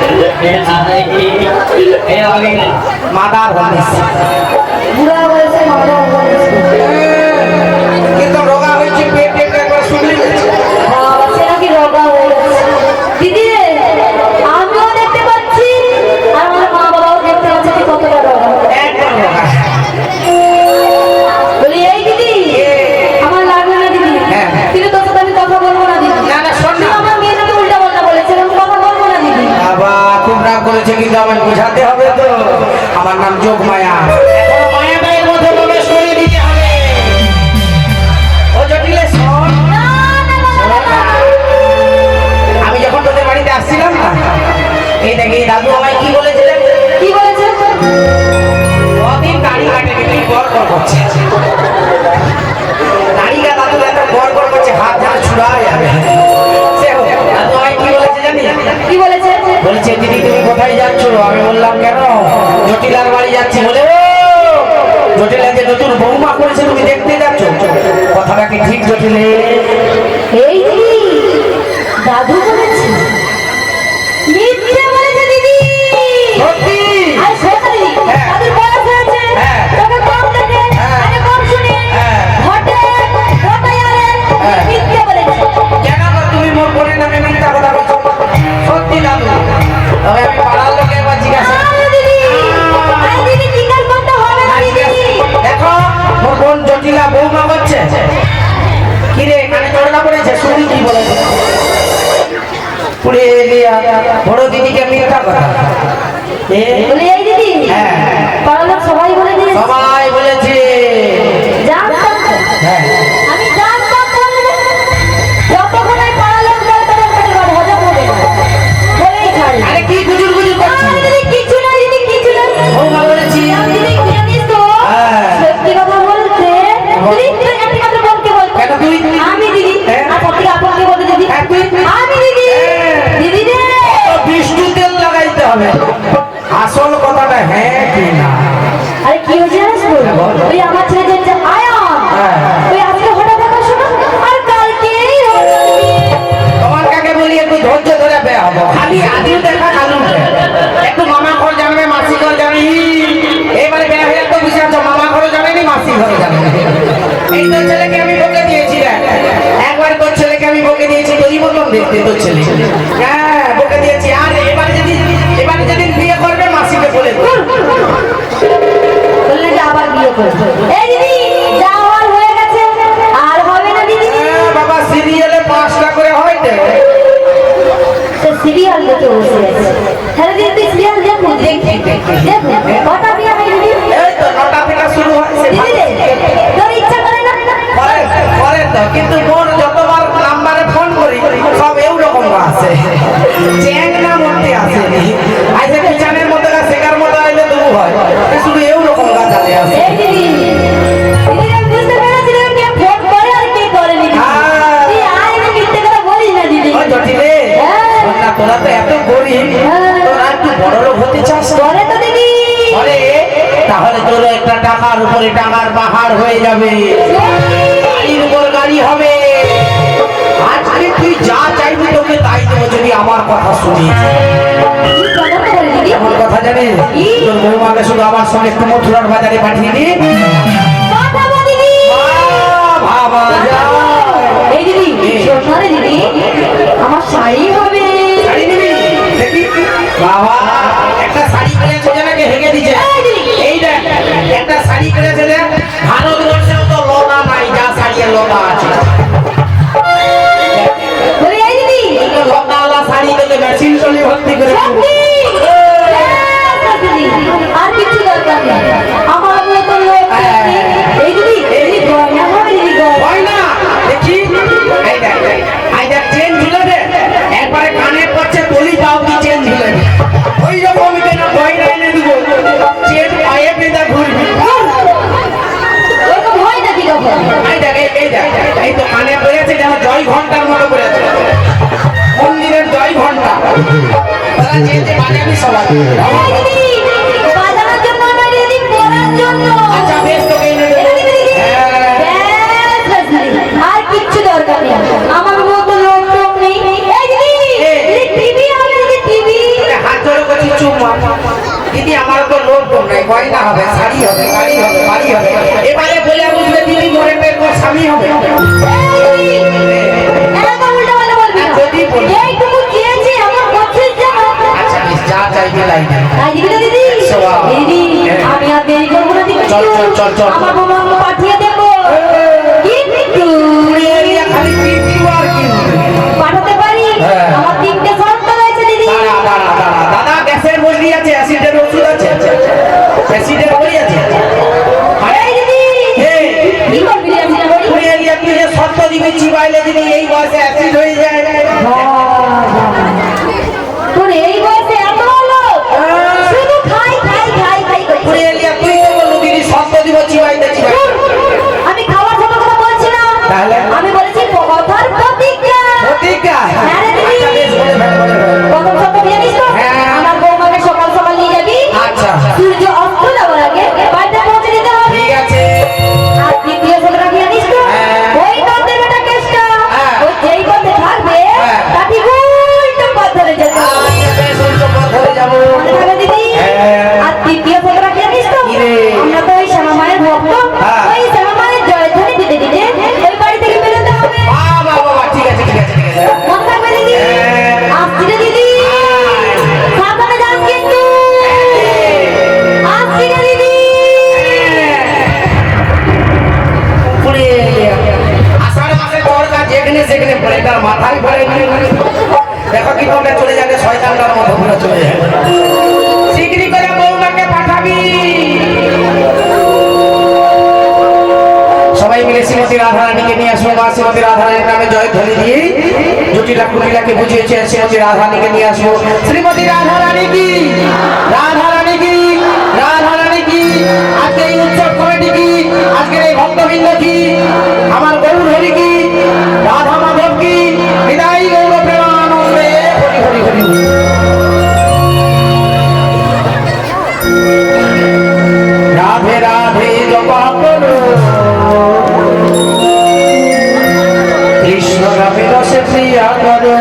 মাথা ধরেছি বুড়া বয়সে মারা বয়সে। কিন্তু রোগা হয়েছে পেট পেট একবার শুনলি বাবা, সে নাকি রোগা হয়ে গেছে। দিদি রে, আমিও দেখতে পাচ্ছি আর আমার মা বাবাও দেখতে পাচ্ছে তুই কতটা রোগা। একবার রোগা বলি এই দিদি, আমার লাগবে না দিদি। হ্যাঁ। কিন্তু তোর সাথে আমি কথা বলবো না দিদি। না, না, শোন না। তুই আমার মেয়ে নাকি উল্টাপাল্টা বলেছে, আমি কথা বলবো না দিদি। বাবা খুব রাগ করেছে কিন্তু আমায় বোঝাতে হবে তো আমার নাম যোগমায়া এখনো মায়া গায়ের মধ্যে প্রবেশ করে দিতে হবে ও জটিলে শোন না, না, না, না, না, না। আমি যখন তোদের বাড়িতে আসছিলাম না এই দেখি দাদু আমায় কি বলেছিলেন কি বলেছে? কদিন দাড়ি কাটেনি তুই গড় গড় করছে দাড়িটা দাদু এত গড় গড় করছে হাত যেন ছুড়া হয়ে যাবে সে হোক, দাদু আমায় কি বলেছে জানিস কি বলেছে? বলছে দিদি তুমি কোথায় যাচ্ছ আমি বললাম কেন জটিলার বাড়ি যাচ্ছি বলে ও জটিলা যে নতুন বৌমা করেছে তুমি দেখতে যাচ্ছ কথাটা কি ঠিক জটিলে এই দিদি, দাদু বলেছে। মিথ্যে বলেছে দিদি। সত্যি আরে সত্যি দিদি, হ্যাঁ। দাদুর বয়স হয়েছে, হ্যাঁ। তোকে কম দেখে, হ্যাঁ। আরে কম শুনে, হ্যাঁ। ঘটে, ঘটায়ারে, হ্যাঁ। মিথ্যে বলেছে। কেন আবার তুমি মোর বোনের নামে মিথ্যা কথা বলছো সত্যি দাদু তবে আমি পাড়ার লোকে এবার জিজ্ঞাসা আরে দিদি, আরে দিদি, জিজ্ঞাসা করতে হবে না দিদি। দেখো মোর বোন জটিলা বৌমা করছে কিরে কানে চড়না পড়েছে শুনি কি বলেছে পুরে এলিয়া বড় দিদিকে মিথ্যা কথা বলি এই দিদি, হ্যাঁ। পাড়ার লোক সবাই বলে দিয়েছে। সবাই বলেছে জানতাম তো। হ্যাঁ আমি জানতাম বলবে। যতক্ষণ এই পাড়ার লোক বলে তাদের পেটের ভাত হজম হবে না। বলেই ছাড়ি। আরে কি গুজুর গুজুর করছিস না, দিদি, কিছু না, দিদি, কিছু না। বৌমা বলেছি দিদি, জানিস তো, হ্যাঁ। সত্যি কথা বলতে, দিদি, তুই একটি কথা বলতে বলতে। কেন তুই? আমি দিদি, হ্যাঁ। আর সত্যি আপনকে বলতে দিদি। হ্যাঁ, তুই? আমি দিদি, হ্যাঁ। দিদি রে। বিষ্ণু তেল লাগাইতে হবে আসল কথাটা হ্যাঁ কি না আরে কি হয়েছে জানিস তো? বল। ওই আমার ছেলে যে আয়ান, হ্যাঁ। ওই আজকে হঠাৎ দেখা শোনা, আর কালকেই হলো বিয়ে। তোমার কাকে বলি একটু ধৈর্য ধরে বেয়া হবো খালি আদিও দেখা কালু একটু মামা ঘর জানবে মাসি ঘর জানি এবারে বেয়া হয়ে তো বুঝে আছো মামা ঘরও জানেনি মাসি ঘরও জানেনি এই তোর ছেলেকে আমি বলে দিয়েছি রে একবার তোর ছেলেকে আমি তেতো ছেলে। হ্যাঁ বকে দিয়েছি। আর এবারে যেদিন বিয়ে করবে মাসিকে বলে দেবো। বললেন যে আবার বিয়ে করবে। এই দিদি যা হওয়ার হয়ে গেছে, আর হবে না দিদি। বাবা সিরিয়ালে 5টা করে হয় তো। তো সিরিয়াল দেখে বসে আছে। হ্যাঁ দিদি তুই সিরিয়াল দেখো, দেখো কটা বিয়ে হয় দিদি? এই তো 9টা থেকে শুরু হয়। দিদি রে, তোর ইচ্ছা করে না? করে তো, কিন্তু মোর যতবার নাম্বারে ফোন করি সব এইরকম আছে, চ্যাং না মধ্যে আছে। আইসে কিচেনের মধ্যে শেখার মতো আইলে তবু হয়, শুধু এইরকম গাছালে আছে। এই দিদি, দিদি আমি বুঝতে পেরেছিলাম কে ফোন করে আর কে করে দিদি। তুই আয় না, মিথ্যে কথা বলিস না দিদি। ওই জটিলে শোন না, তোরা তো এত গরিব, তোরা একটু বড় লোক হতে চাস? করে তো দিদি। আরে তাহলে তোর একটা টাকার উপরে টাকার পাহাড় হয়ে যাবে, গাড়ির উপর গাড়ি হবে। আজকে তুই যা চাইবি তোকে তাই দেবো যদি আমার কথা শুনিস। কি কথা বলে দিদি? এমন কথা জানিস, তোর বৌমাকে শুধু আমার সঙ্গে একটু মথুরার বাজারে পাঠিয়ে দি। কথা বল দিদি। ভাবা যায়। এই দিদি, শোন না রে দিদি, আমার শাড়ি হবে। শাড়ি নিবি? দেখি বাবা, একটা শাড়ি কিনেছে যে নাকি হেগে দিছে। এই দেখ একটা শাড়ি কিনেছে যে ভারতবর্ষেও তো লতা নাই যা শাড়ির লতা আছে। বলি এই দিদি, লতাওয়ালা শাড়ি তোকে মেশিন চলে ভর্তি করে সত্যি? দিদি, আর কিছু দরকার নেই, আমার মতো লোক নেই। এই দিদি, দিদি গয়না হবে দিদি, গয়না। হয় না দেখি। এই দেখ চেন ঝুলে দে, একবারে কানে পড়ছে বলি পাও কি চেন ঝুলে দে। ওই রকমই কেন গয়না এনে দিব, চেন পায়ে বেঁধে ঘুরবি। ওরকম হয় নাকি তখন? এই দেখ এই তো কানে পড়েছে যেন জয় ঘন্টার মতো পড়েছে, মন্দিরের জয় ঘন্টা। তারা যে বাজাবি সবাই। এই দিদি, বাজানোর জন্য না দিদি, পরার জন্য। আচ্ছা বেশ, তোকে এনে দেবো। এটা দিদি, দিদি। হ্যাঁ। ব্যাস, দিদি, আর কিচ্ছু দরকার নেই, আমার মতো লোক টোক নেই। এই দিদি, দিদি টিভি হবে দিদি, টিভি। হাত ধরে করছি চুপ মা। দিদি আমার তো লোক কম নাই, গয়না হবে, শাড়ি হবে, গাড়ি হবে, বাড়ি হবে। এবারে বলে বুঝবে দিদি মরে পেয়ে তোর স্বামী হবে। একদম উল্টোপাল্টা বলবি না। যদি বলি। এইটুকু চেয়েছি, আমার করছিস যেন। আচ্ছা বেশ, যা চাইবে লাইনে। তাই দিবি তো দিদি? সবাই। দিদি, আমি আর দেরি করবো না দিদি। চল। আমার বৌমাকে পাঠিয়ে দেবো। কিন্তু খালি পিটু আর কি পাঠাতে পারি? হ্যাঁ। আমার 3টে শর্ত রয়েছে দিদি। দাঁড়া। দাদা গ্যাসের বসলি আছে, অ্যাসিডের ওষুধ আছে, অ্যাসিডের বড়ি আছে। এই দিদি, এই, কি করবি রে আমি বলি? তুই যে শর্ত দিবি চিবাইলে দিদি এই বয়সে অ্যাসিড হয়ে যায়। তোর এই বয়সে এত হলো? শুধু খাই করছিস। তুই তো বললি দিদি শর্ত দিব চিবাইতে। আমি খাওয়ার ছোট কথা বলছি না, তাহলে? আমি বলেছি কথার প্রতিজ্ঞা। প্রতিজ্ঞা? হ্যাঁ রে দিদি। আচ্ছা বেশ, বলে ফেল। প্রথম শর্ত কি জানিস তো? হ্যাঁ। আমার বৌমাকে সকাল সকাল নিয়ে যাবি। আচ্ছা সূর্য অস্ত যাওয়ার আগে বাড়িতে পৌঁছে দিতে হবে। ঠিক আছে। আর দ্বিতীয় শর্তটা কি জানিস তো? হ্যাঁ। ওই নন্দের বেটা কেষ্টা, হ্যাঁ। ও যেই পথে থাকবে হ্যাঁ। তার ঠিক উল্টো পথ ধরে যেতে হবে। আচ্ছা বেশ, ওই তো পথ ধরে যাবো। মনে থাকবে দিদি? হ্যাঁ। আর তৃতীয় শর্তটা কি জানিস তো? কি রে? আমরা তো ওই শ্যামা মায়ের ভক্ত, হ্যাঁ। ওই শ্যামা মায়ের জয়ধ্বনি দিতে দিতে ওই বাড়ি থেকে বেরোতে হবে। বাবা ঠিক আছে। মনে থাকবে দিদি? হ্যাঁ। আসছি রে দিদি, সাবধানে যাস কিন্তু। আসছি রে দিদি। আষাঢ় মাসে দরকার যেখানে সেখানে পড়ে, তার মাথায় পড়ে। দেখো কি তোমরা চলে যাবে, শয়তানটার মতো ঘুরে চলে যাবে। শিগগিরই করে বৌমাকে পাঠাবি। সবাই মিলে শ্রীমতী রাধারানীকে নিয়ে আসবো, বা শ্রীমতী রাধারানীর নামে জয় ধ্বনি দিয়ে জটিলা কুটিলাকে বুঝিয়েছে শ্রীমতী রাধারানীকে নিয়ে আসবো। শ্রীমতী রাধারানী কি, রাধারানী কি, রাধারানী কি। আজকে এই উৎসব কমিটি কি, আজকের এই ভক্তবৃন্দ কি, আমার গৌর হরি কি, রাধা মাধব কি, হৃদয় গৌর প্রেমানন্দে হরি হরি হরি। রাধে রাধে জপা করো, কৃষ্ণ নামে রসে প্রিয়া করো।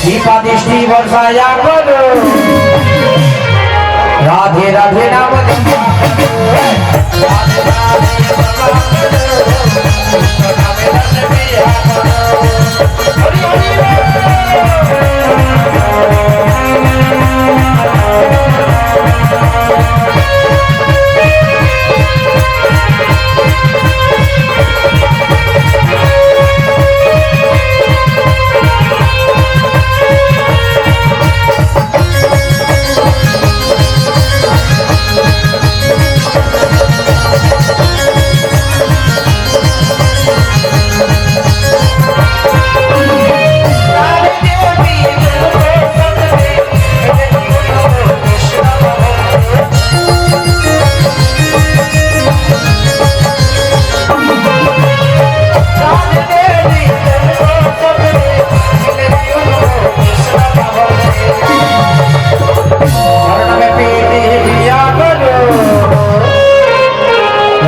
দীপা দৃষ্টি বর্ষায়া করো রাধে রাধে নাম জপা করো। রাধে রাধে জপা করো, কৃষ্ণ নামে রস পিয়া করো। হরি হরি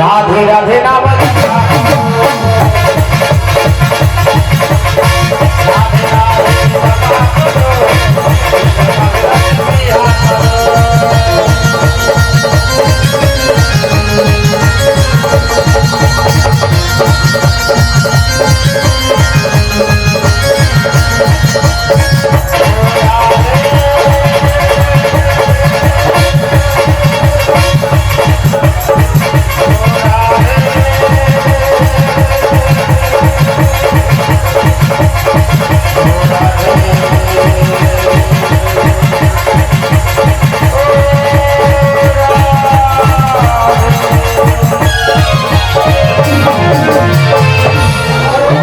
রাধে রাধে নাম জপা করো। রাধে রাধে জপা করো, কৃষ্ণ নামে রস পিয়া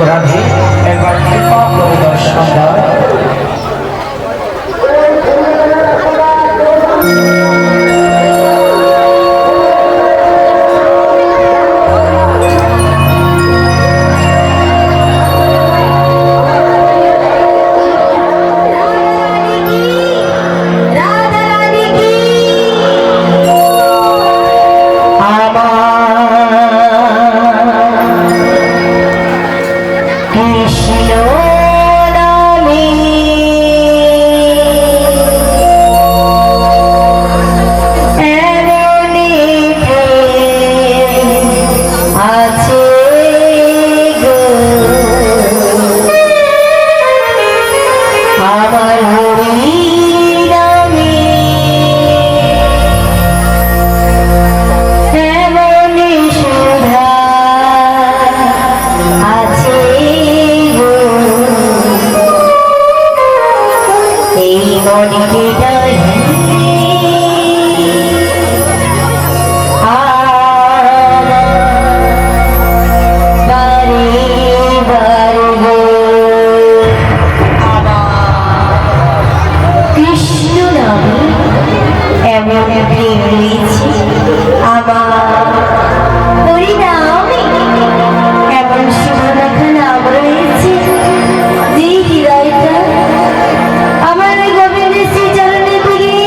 রাধে একবার কৃপা করে দর্শন দাও। রাধা রানী কি কৃষ্ণ নামে এমনি প্রেম আছে গো আমার হরি নামে এমনি সুধা আছে গো এই মনকে ডাকি বারে বারে গো কৃষ্ণ নামে এমন প্রেম রয়েছে আমার হরি নামে এমন শুভলেখা নাম রয়েছে যে হৃদয়টা আমার গোবিন্দ শ্রী চরণে পেয়ে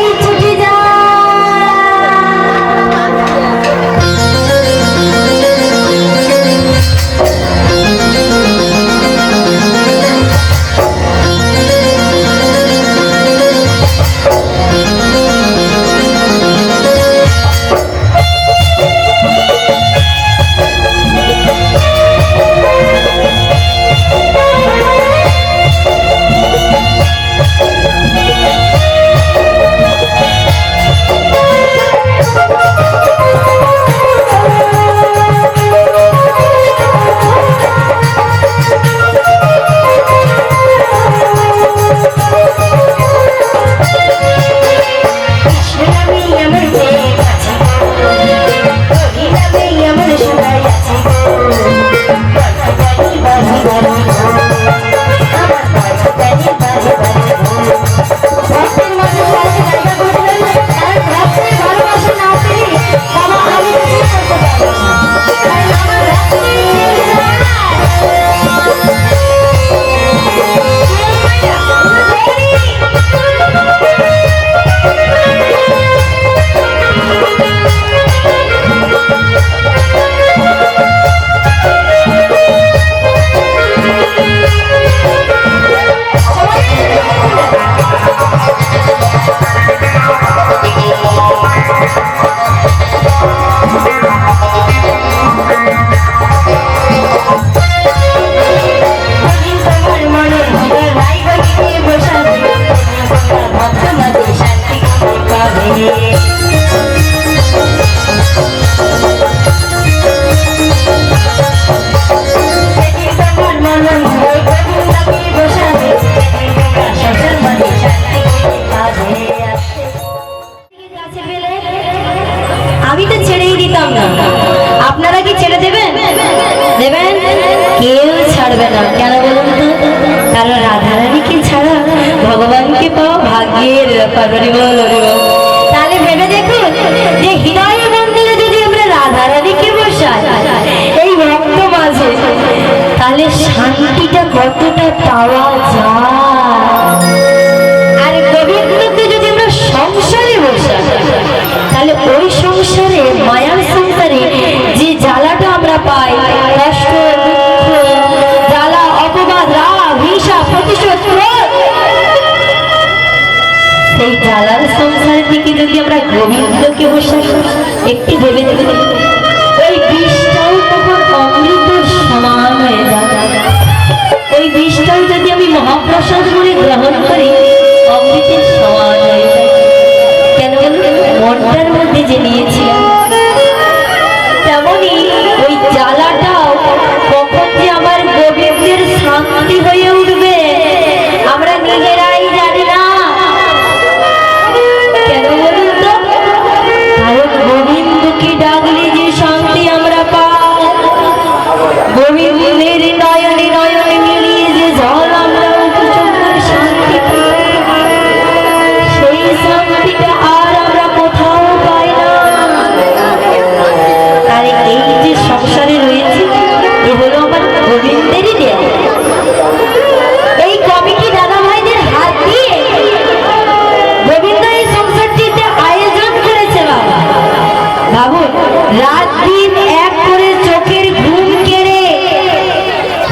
গোবিন্দকে পাওয়া ভাগ্যের ব্যাপার। হরি বল, হরি বল। তাহলে ভেবে দেখুন যে হৃদয় মন্দিরে যদি আমরা রাধা রানীকে বসাই এই ভক্ত মাঝে, তাহলে শান্তিটা কতটা পাওয়া যায়। আর গোবিন্দকে যদি আমরা সংসারে বসাই, তাহলে ওই সংসারে মায়ার সংসারে যে জ্বালাটা আমরা পাই, কষ্ট, দুঃখ, জ্বালা, অপবাদ, রাগ, হিংসা, প্রতিশোধ, ক্রোধ, সেই জ্বালার সংসার থেকে যদি আমরা গোবিন্দকে বসাই, একটু ভেবে দেখুন ওই বিষটাও তখন অমৃতর সমান হয়ে যাবে। ওই বিষটাও যদি আমি মহাপ্রসাদ করে গ্রহণ করি, অমৃতের সমান হয়ে যায়। কেন মনটার মধ্যে যে নিয়েছিলাম, তেমনি ওই জ্বালাটাও কখন যে আমার গোবিন্দের শান্তি হয়ে উঠবে আমরা নিজেরাই জানি না। কেন বলুন তো? কারণ গোবিন্দকে ডাকলে যে শান্তি আমরা পাই, গোবিন্দের নয়নে নয়নে মিলিয়ে যে জল আমরা উপচন্দ্রের শান্তি পাই, সেই শান্তিটা আর আমরা কোথাও পাই না। আর এই যে সংসারে রয়েছে, এ হলো আমার গোবিন্দেরই দেয়া। এই কমিটি দাদা ভাইদের হাত দিয়ে গোবিন্দ এই সংসারটিতে আয়োজন করেছে। বাবা ভাবুন, রাত দিন এক করে চোখের ঘুম কেড়ে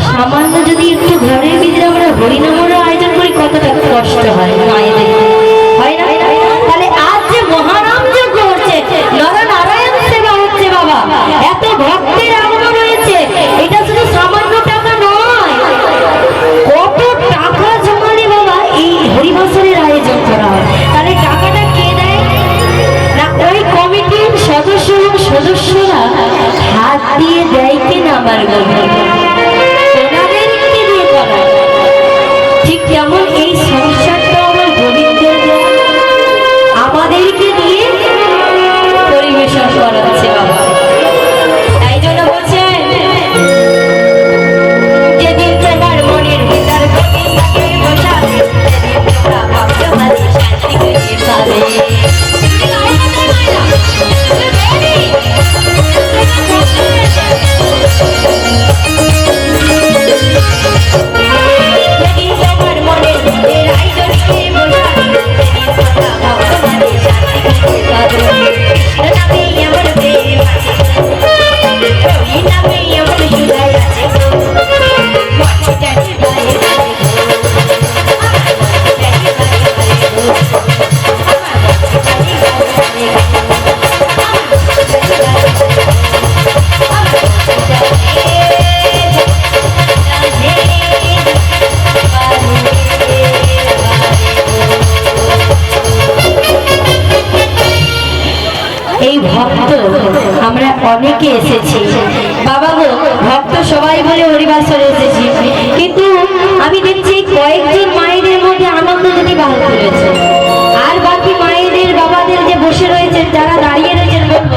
সামান্য যদি একটু ঘরের ভিতরে আমরা হরিনামের আয়োজন করি, কতটা কষ্ট হয় মায়েদের, হয় না? তাহলে আজ যে মহানাম যজ্ঞ হচ্ছে, নরনারায়ণ সেবা হচ্ছে, বাবা এত ভক্তের আগমন হয়েছে, এটা শুধু সামান্য টাকা নয়, কত টাকা জমালে বাবা এই হরিবাসরের আয়োজন করা হয়। তাহলে টাকাটা কে দেয়? না ওই কমিটির সদস্য এবং সদস্যরা হাত দিয়ে দেয় কিনা আমার গোবিন্দ, ওনাদেরকে দিয়ে করা। ঠিক যেমন এই সংসারটা আমার গোবিন্দের দেয়া, আমাদেরকে দিয়ে পরিবেশন করাচ্ছে বাবা। তাই জন্য বলছেন, যেদিন তোমার মনের ভিতর গোবিন্দকে বসাবে, সেদিন তোমরা ভক্ত মাঝে শান্তি খুঁজে পাবে। যেদিন তোমার মনের ভিতর আয়োজনকে বসাবে, সেদিন তোমরা ভক্ত মাঝে শান্তি খুঁজে পাবে। নামে এমন প্রেম আছে, ওই নামে এমন সুধাই আছে, মনটাকে বারে বারে এই ভক্ত আমরা অনেকে এসেছি বাবা গো, ভক্ত সবাই বলে হরিবাসরে এসেছি, কিন্তু আমি দেখছি কয়েকজন মায়েদের মধ্যে আনন্দ যদি বাহার করেছে, আর বাকি মায়েদের বাবাদের যে বসে রয়েছে, যারা দাঁড়িয়ে রয়েছেন, বলবো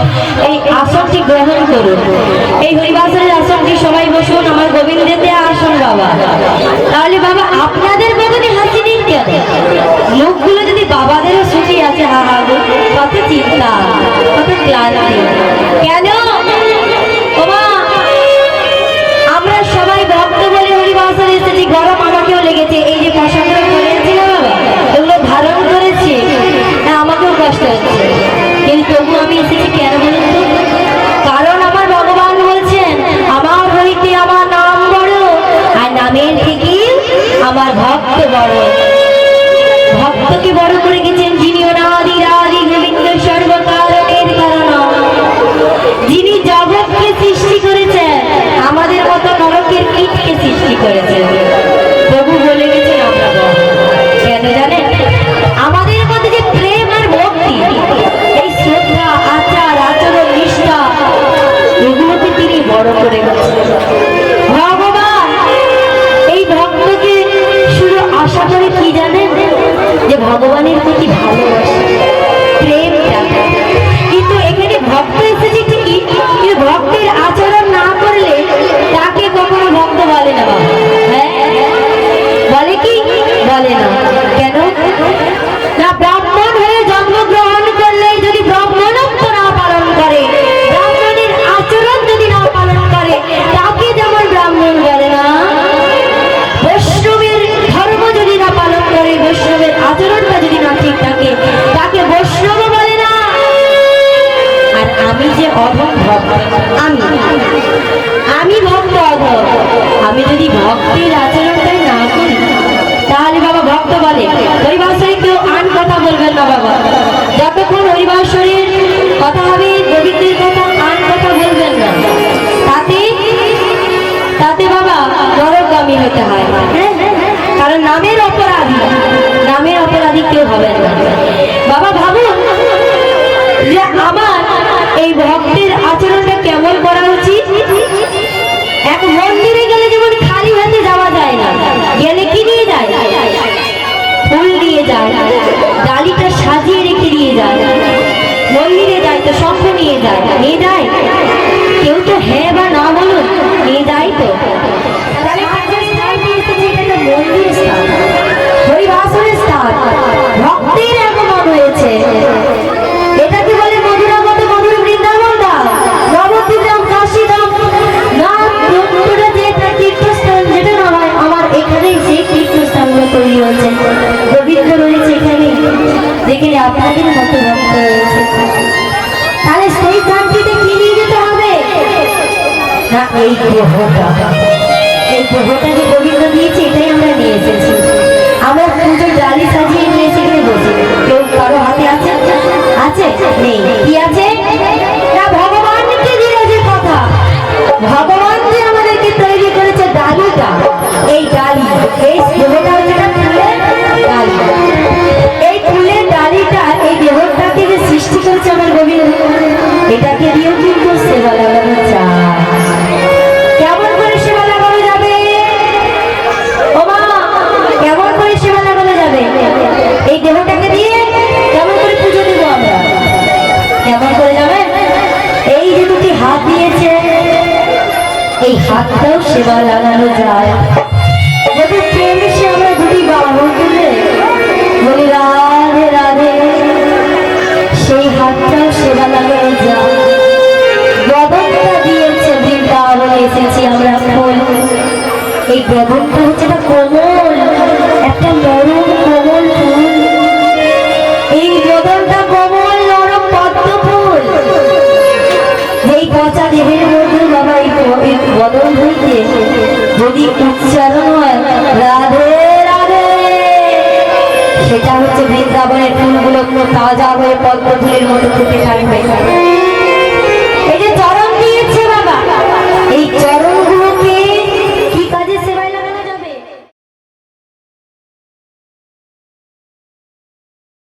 এই আসনটি গ্রহণ করুন। এই হরিবাসরের আসনটি সবাই বসুন, আমার গোবিন্দের দেয়া আসন বাবা। তাহলে বাবা আপনাদের মতনই হাসি দিন কেন? মুখগুলো যদি বাবাদেরও সুখী আছে, হা হা গো, কত চিন্তা, কত ক্লান্তি। কেন বাবা? আমরা সবাই ভক্ত বলে হরিবাসরে এসেছি, গরম আমাকেও লেগেছে। এই যে পোশাকগুলো পরেছি না বাবা, এগুলো ধারণ করেছি, আমাকেও কষ্ট হচ্ছে, কিন্তু তবু আমি এসেছি কেন বলুন তো? কারণ আমার ভগবান বলছেন, আমার হইতে আমার নাম বড়, আর নামের থেকে আমার ভক্ত বড়। ভক্তকে বড় করে গেছেন যিনি অনাদি আদি গোবিন্দ সর্বকারণের কারণ, যিনি জগৎকে সৃষ্টি করেছেন, আমাদের মতো নরকের কীটকে সৃষ্টি করেছেন। প্রভু বলে গেছেন আমরা কেন জানেন? আমাদের মধ্যে যে প্রেম আর ভক্তি, এই শ্রদ্ধা, আচার, আচরণ, নিষ্ঠা, এগুলোকে তিনি বড় করে গেছেন। ভগবান এই ভক্তকে শুধু আশা করে কি জানেন? যে ভগবানের প্রতি ভালোবাসা, প্রেম। কিন্তু এখানে ভক্ত এসেছে ঠিকই, কিন্তু ভক্তের আচরণ না করলে তাকে কখনো ভক্ত বলে না বাবা। হ্যাঁ বলে কি? বলে না। কেন? যায়, ডালিটা সাজিয়ে রেখে দিয়ে যায়, মন্দিরে যায় তো স্বপ্ন নিয়ে যায়, নিয়ে যায় কেউ তো হ্যাঁ বা না বলুন, নিয়ে যায় তো। তাহলে কাজের স্থান নিয়ে এসেছে, এটা তো মন্দির স্থান, হরিবাসনের স্থান, ভক্তের আগমন হয়েছে। এটাকে বলে মধুরা মতো মধুর বৃন্দাবন ধাম, নবদ্বীপ ধাম, কাশী ধাম, না দুটো যে তীর্থস্থান, যেটা না হয় আমার এখানেই সেই তীর্থস্থানগুলো তৈরি হয়েছে। গোবিন্দ রয়েছে এখানে, যেখানে আপনাদের মতো ভক্ত রয়েছে। তাহলে সেই স্থানটিতে কি নিয়ে যেতে হবে না, এই দেহটা, এই দেহটা যে গোবিন্দ দিয়েছে এটাই আমরা নিয়ে এসেছি। আমরা পুজোর ডালি সাজিয়ে নিয়ে এসে এখানে বসি, কেউ কারো হাতে আছে? আছে? নেই। কি আছে না, ভগবানকে দিয়ে যে কথা, ভগবান যে আমাদেরকে তৈরি করেছে ডালিটা, এই ডালি, এই দেহটা হচ্ছে একটা ফুলের ডালি, এই ফুলের ডালিটা এই দেহটাকে যে সৃষ্টি করেছে আমার গোবিন্দ, এটাকে দিয়েও কিন্তু সেবা লাগানো যায়। কেমন করে সেবা লাগানো যাবে ও মা, কেমন করে সেবা লাগানো যাবে? এই দেহটাকে দিয়ে কেমন করে পুজো দেবো আমরা? কেমন করে যাবেন? এই যে দুটি হাত দিয়েছে, এই হাতটাও সেবা লাগানো যায়। যদি প্রেমে সে আমরা দুটি বাহু তুলে বলি রাধে রাধে, সেই হাতটাও সেবা লাগানো যায়। বদনটা দিয়েছে বৃন্দাবনে এসেছি আমরা ফুল, এই বদনটা হচ্ছে একটা কোমল, একটা নরম কোমল ফুল, এই বদনটা কোমল নরম পদ্ম ফুল, যেই পচা দেহের মধ্যে বাবা এই বদন হইতে যদি উচ্চারণ হয় রাধে রাধে, সেটা হচ্ছে বৃন্দাবনের ফুলগুলো তাজা হয়ে পদ্ম ফুলের মতো ফুটে থাকবে।